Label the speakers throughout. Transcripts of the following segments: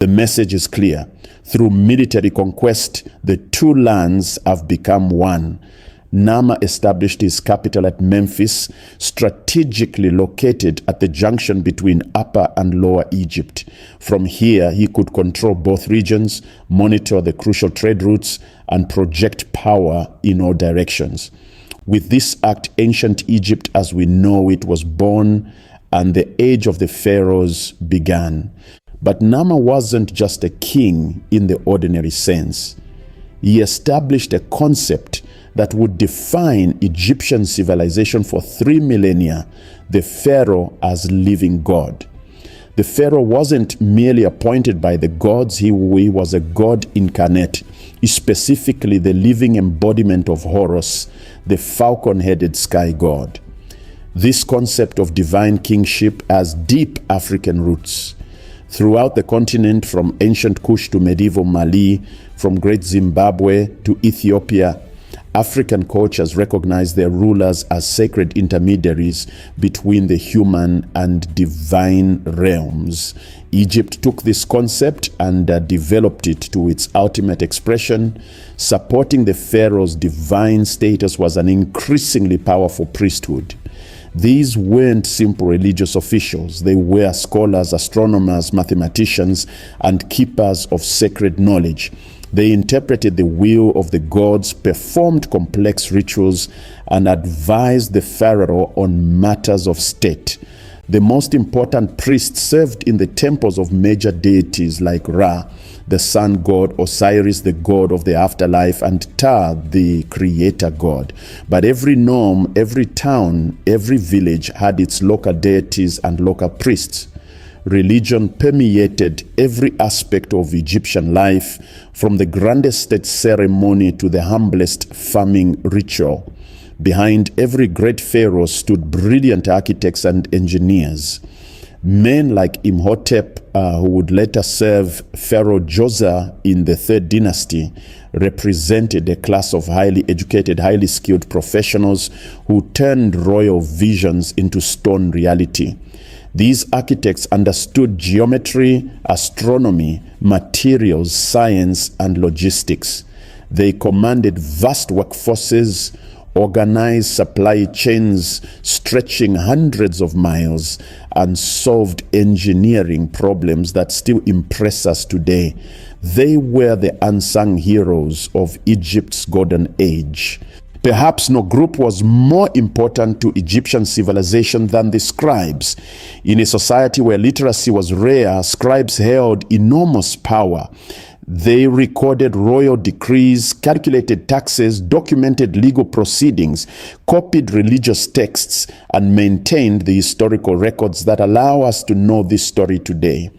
Speaker 1: The message is clear. Through military conquest, the two lands have become one. Nama established his capital at Memphis, strategically located at the junction between Upper and Lower Egypt. From here, he could control both regions, monitor the crucial trade routes, and project power in all directions. With this act, ancient Egypt as we know it was born, and the age of the pharaohs began. But Nama wasn't just a king in the ordinary sense. He established a concept that would define Egyptian civilization for 3 millennia, the pharaoh as living God. The pharaoh wasn't merely appointed by the gods, he was a god incarnate, specifically the living embodiment of Horus, the falcon-headed sky god. This concept of divine kingship has deep African roots. Throughout the continent, from ancient Kush to medieval Mali, from Great Zimbabwe to Ethiopia, African cultures recognize their rulers as sacred intermediaries between the human and divine realms. Egypt took this concept and developed it to its ultimate expression. Supporting the pharaoh's divine status was an increasingly powerful priesthood. These weren't simple religious officials. They were scholars, astronomers, mathematicians, and keepers of sacred knowledge. They interpreted the will of the gods, performed complex rituals, and advised the pharaoh on matters of state. The most important priests served in the temples of major deities like Ra, the sun god, Osiris, the god of the afterlife, and Ta, the creator god. But every nome, every town, every village had its local deities and local priests. Religion permeated every aspect of Egyptian life, from the grandest state ceremony to the humblest farming ritual. Behind every great pharaoh stood brilliant architects and engineers. Men like Imhotep, who would later serve Pharaoh Djoser in the 3rd dynasty, represented a class of highly educated, highly skilled professionals who turned royal visions into stone reality. These architects understood geometry, astronomy, materials, science, and logistics. They commanded vast workforces, organized supply chains stretching hundreds of miles, and solved engineering problems that still impress us today. They were the unsung heroes of Egypt's golden age. Perhaps no group was more important to Egyptian civilization than the scribes. In a society where literacy was rare, scribes held enormous power. They recorded royal decrees, calculated taxes, documented legal proceedings, copied religious texts, and maintained the historical records that allow us to know this story today.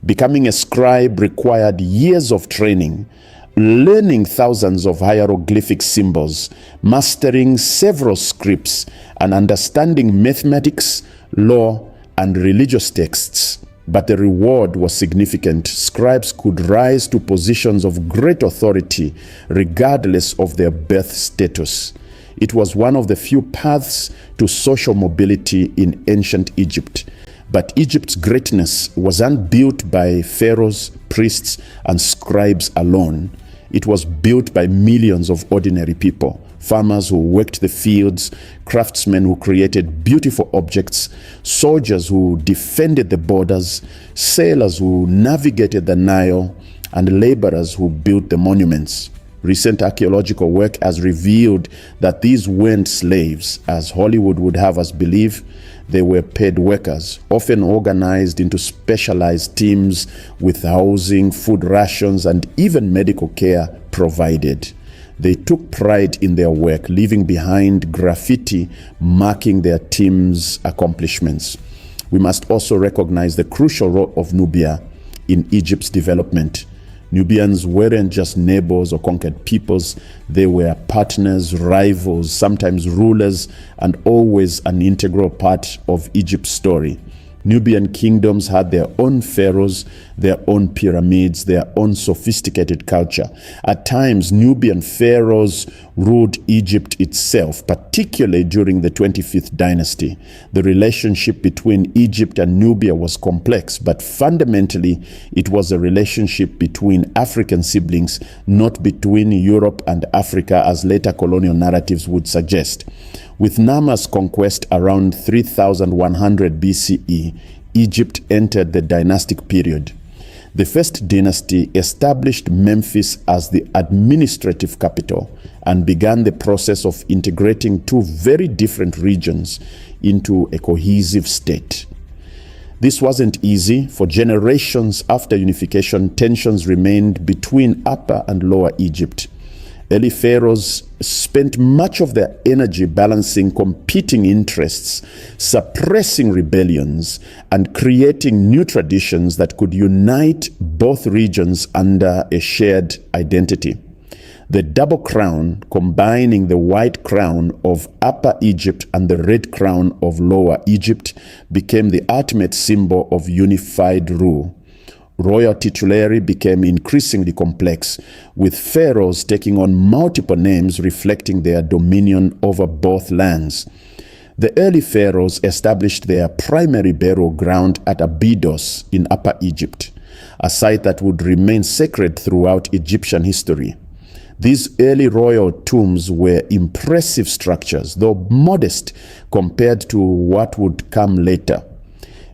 Speaker 1: Becoming a scribe required years of training, learning thousands of hieroglyphic symbols, mastering several scripts, and understanding mathematics, law, and religious texts. But the reward was significant. Scribes could rise to positions of great authority regardless of their birth status. It was one of the few paths to social mobility in ancient Egypt. But Egypt's greatness wasn't built by pharaohs, priests, and scribes alone. It was built by millions of ordinary people, farmers who worked the fields, craftsmen who created beautiful objects, soldiers who defended the borders, sailors who navigated the Nile, and laborers who built the monuments. Recent archaeological work has revealed that these weren't slaves, as Hollywood would have us believe. They were paid workers, often organized into specialized teams with housing, food rations, and even medical care provided. They took pride in their work, leaving behind graffiti marking their team's accomplishments. We must also recognize the crucial role of Nubia in Egypt's development. Nubians weren't just neighbors or conquered peoples. They were partners, rivals, sometimes rulers, and always an integral part of Egypt's story. Nubian kingdoms had their own pharaohs, their own pyramids, their own sophisticated culture. At times, Nubian pharaohs ruled Egypt itself, particularly during the 25th dynasty. The relationship between Egypt and Nubia was complex, but fundamentally, it was a relationship between African siblings, not between Europe and Africa, as later colonial narratives would suggest. With Nama's conquest around 3100 BCE, Egypt entered the dynastic period. The first dynasty established Memphis as the administrative capital and began the process of integrating two very different regions into a cohesive state. This wasn't easy. For generations after unification, tensions remained between Upper and Lower Egypt. Early pharaohs spent much of their energy balancing competing interests, suppressing rebellions, and creating new traditions that could unite both regions under a shared identity. The double crown, combining the white crown of Upper Egypt and the red crown of Lower Egypt, became the ultimate symbol of unified rule. Royal titulary became increasingly complex, with pharaohs taking on multiple names reflecting their dominion over both lands. The early pharaohs established their primary burial ground at Abydos in Upper Egypt, a site that would remain sacred throughout Egyptian history. These early royal tombs were impressive structures, though modest compared to what would come later.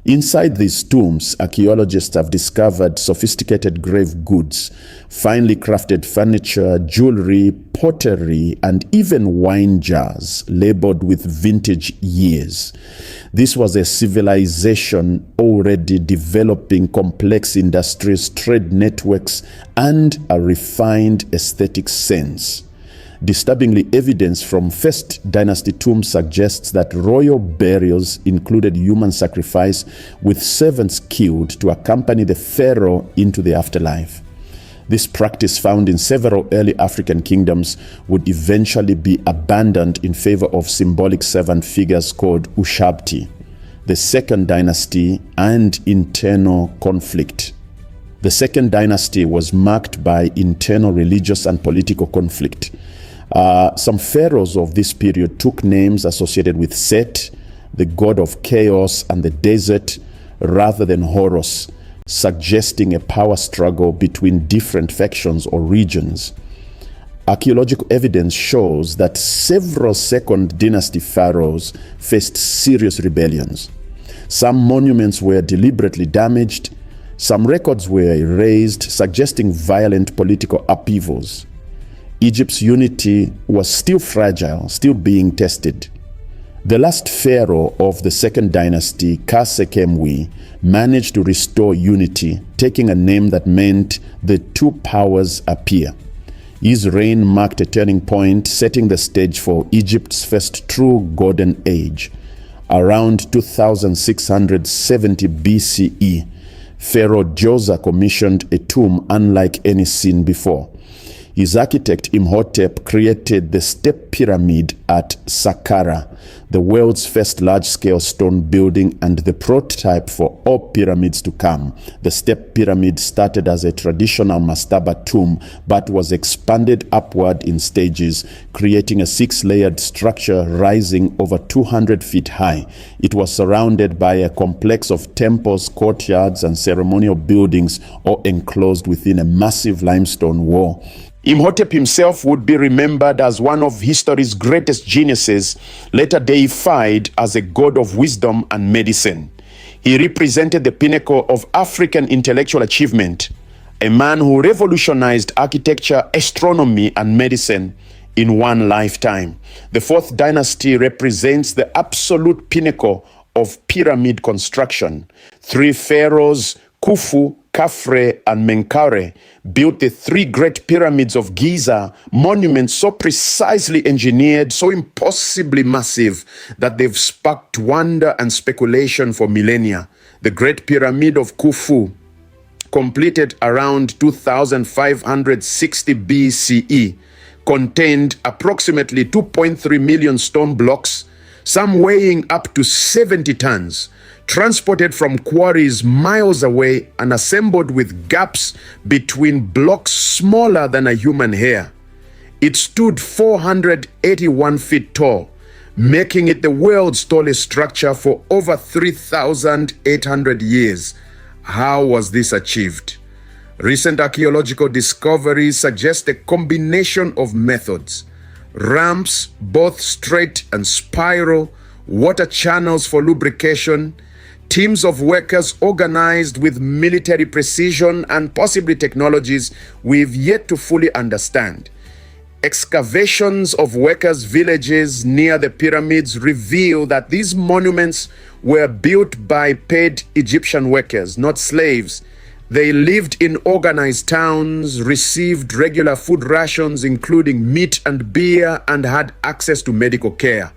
Speaker 1: Inside these tombs, archaeologists have discovered sophisticated grave goods, finely crafted furniture, jewelry, pottery, and even wine jars labeled with vintage years. This was a civilization already developing complex industries, trade networks, and a refined aesthetic sense. Disturbingly, evidence from First Dynasty tombs suggests that royal burials included human sacrifice, with servants killed to accompany the pharaoh into the afterlife. This practice, found in several early African kingdoms, would eventually be abandoned in favor of symbolic servant figures called Ushabti. The Second Dynasty and internal conflict. The Second Dynasty was marked by internal religious and political conflict. Some pharaohs of this period took names associated with Set, the god of chaos and the desert, rather than Horus, suggesting a power struggle between different factions or regions. Archaeological evidence shows that several Second Dynasty pharaohs faced serious rebellions. Some monuments were deliberately damaged. Some records were erased, suggesting violent political upheavals. Egypt's unity was still fragile, still being tested. The last pharaoh of the Second Dynasty, Khasekhemwy, managed to restore unity, taking a name that meant the two powers appear. His reign marked a turning point, setting the stage for Egypt's first true golden age. Around 2670 BCE, Pharaoh Djoser commissioned a tomb unlike any seen before. His architect Imhotep created the Step Pyramid at Saqqara, the world's first large-scale stone building and the prototype for all pyramids to come. The Step Pyramid started as a traditional mastaba tomb but was expanded upward in stages, creating a 6-layered structure rising over 200 feet high. It was surrounded by a complex of temples, courtyards, and ceremonial buildings, all enclosed within a massive limestone wall. Imhotep himself would be remembered as one of history's greatest geniuses, later deified as a god of wisdom and medicine. He represented the pinnacle of African intellectual achievement, a man who revolutionized architecture, astronomy, and medicine in one lifetime. The Fourth Dynasty represents the absolute pinnacle of pyramid construction. 3 pharaohs, Khufu, Khafre, and Menkaure, built the 3 Great Pyramids of Giza, monuments so precisely engineered, so impossibly massive, that they've sparked wonder and speculation for millennia. The Great Pyramid of Khufu, completed around 2560 BCE, contained approximately 2.3 million stone blocks, some weighing up to 70 tons, transported from quarries miles away and assembled with gaps between blocks smaller than a human hair. It stood 481 feet tall, making it the world's tallest structure for over 3,800 years. How was this achieved? Recent archaeological discoveries suggest a combination of methods: ramps, both straight and spiral, water channels for lubrication, teams of workers organized with military precision, and possibly technologies we've yet to fully understand. Excavations of workers' villages near the pyramids reveal that these monuments were built by paid Egyptian workers, not slaves. They lived in organized towns, received regular food rations, including meat and beer, and had access to medical care.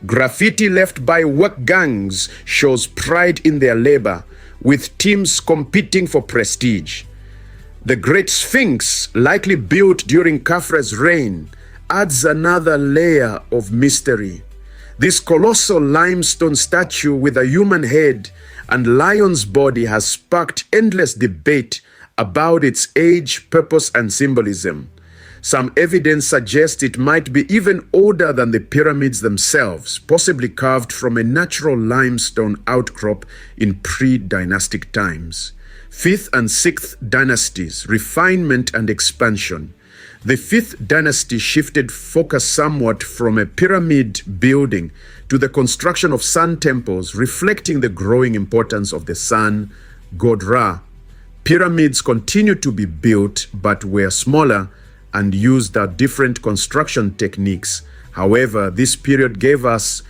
Speaker 1: Graffiti left by work gangs shows pride in their labor, with teams competing for prestige. The Great Sphinx, likely built during Khafre's reign, adds another layer of mystery. This colossal limestone statue with a human head and lion's body has sparked endless debate about its age, purpose, and symbolism. Some evidence suggests it might be even older than the pyramids themselves, possibly carved from a natural limestone outcrop in pre-dynastic times. 5th and 6th dynasties, refinement and expansion. The 5th dynasty shifted focus somewhat from a pyramid building to the construction of sun temples, reflecting the growing importance of the sun god Ra. Pyramids continued to be built but were smaller and used different construction techniques. However, this period gave us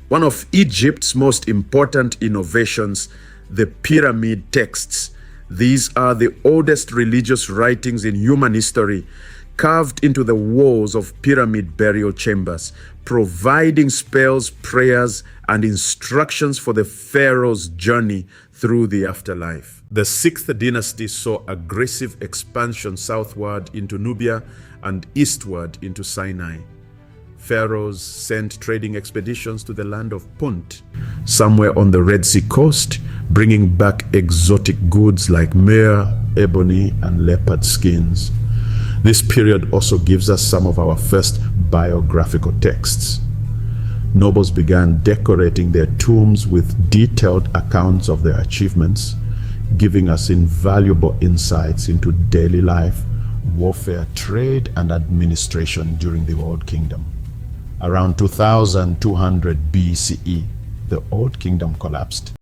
Speaker 1: one of Egypt's most important innovations, the pyramid texts. These are the oldest religious writings in human history, carved into the walls of pyramid burial chambers, providing spells, prayers, and instructions for the pharaoh's journey through the afterlife. The 6th dynasty saw aggressive expansion southward into Nubia and eastward into Sinai. Pharaohs sent trading expeditions to the land of Punt, somewhere on the Red Sea coast, bringing back exotic goods like myrrh, ebony, and leopard skins. This period also gives us some of our first biographical texts. Nobles began decorating their tombs with detailed accounts of their achievements, giving us invaluable insights into daily life, warfare, trade, and administration during the Old Kingdom. Around 2200 BCE, the Old Kingdom collapsed.